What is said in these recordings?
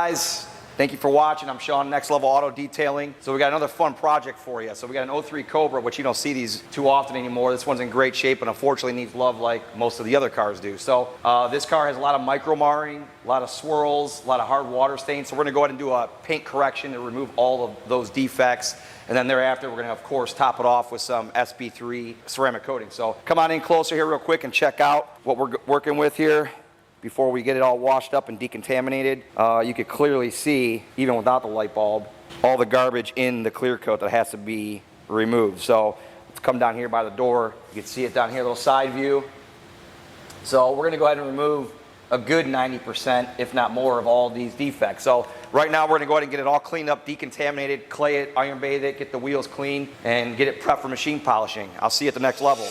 guys? Thank you for watching. I'm Sean, Next Level Auto Detailing. So we got another fun project for you. So we got an 03 Cobra, which you don't see these too often anymore. This one's in great shape, but unfortunately needs love like most of the other cars do. So this car has a lot of micro marring, a lot of swirls, a lot of hard water stains. So we're gonna go ahead and do a paint correction to remove all of those defects. And then thereafter, we're gonna, of course, top it off with some SB3 ceramic coating. So come on in closer here real quick and check out what we're working with here. Before we get it all washed up and decontaminated, you could clearly see, even without the light bulb, all the garbage in the clear coat that has to be removed. So let's come down here by the door. You can see it down here, a little side view. So we're gonna go ahead and remove a good 90%, if not more, of all these defects. So right now we're gonna go ahead and get it all cleaned up, decontaminated, clay it, iron bathe it, get the wheels clean, and get it prepped for machine polishing. I'll see you at the next level.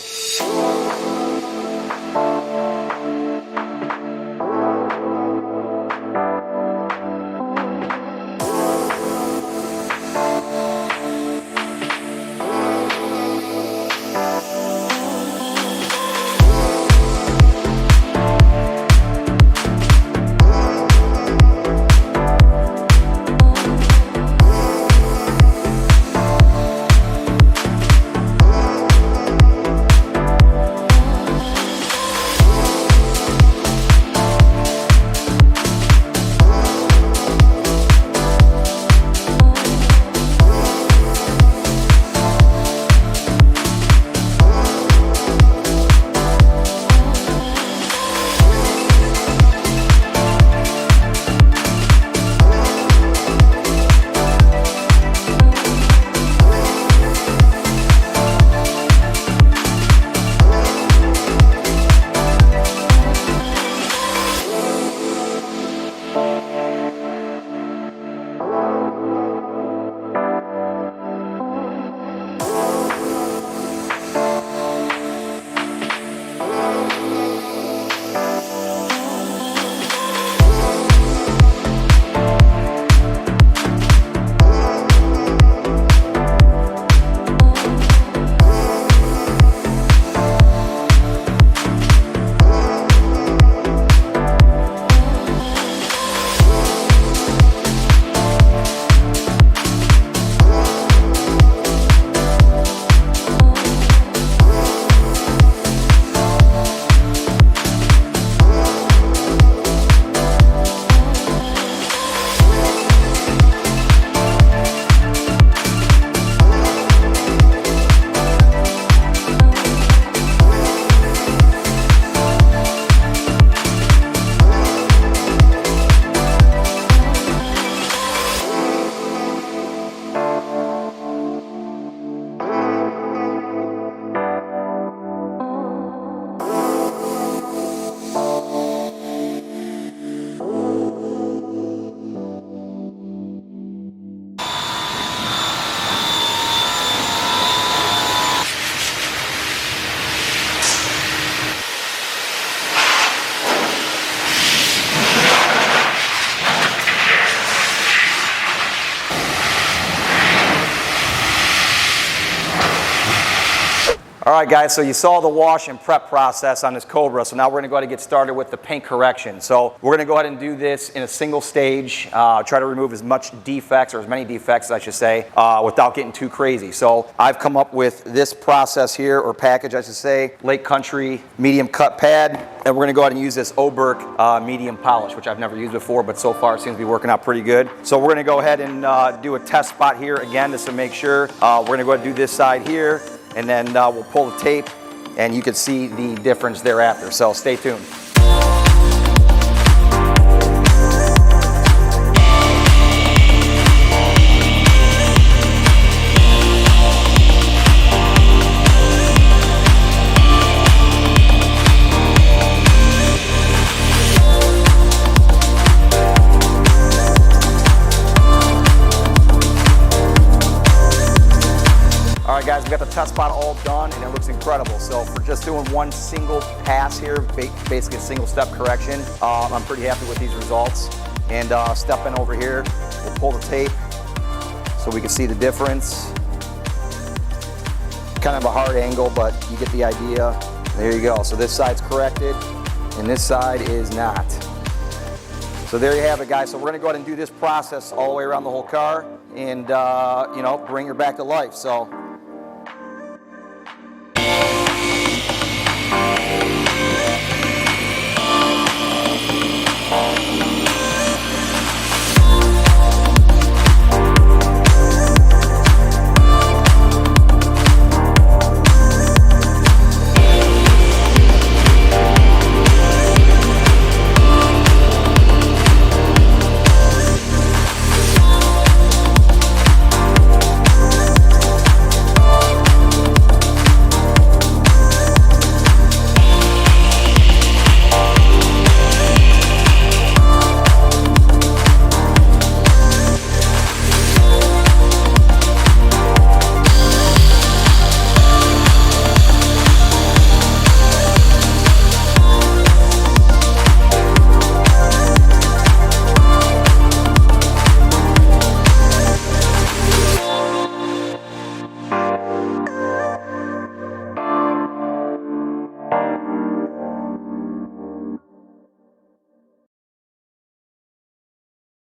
All right, guys, so you saw the wash and prep process on this Cobra, so now we're gonna go ahead and get started with the paint correction. So we're gonna go ahead and do this in a single stage, try to remove as much defects, or as many defects, I should say, without getting too crazy. So I've come up with this process here, or package, I should say, Lake Country medium cut pad, and we're gonna go ahead and use this Oberk medium polish, which I've never used before, but so far it seems to be working out pretty good. So we're gonna go ahead and do a test spot here again, just to make sure. We're gonna go ahead and do this side here, and then we'll pull the tape and you can see the difference thereafter. So stay tuned. All right, guys, we got the test spot all done and it looks incredible. So for just doing one single pass here, basically a single step correction, I'm pretty happy with these results. And stepping over here, we'll pull the tape so we can see the difference. Kind of a hard angle, but you get the idea. There you go. So this side's corrected and this side is not. So So there you have it, guys. So we're going to go ahead and do this process all the way around the whole car and, you know, bring her back to life. So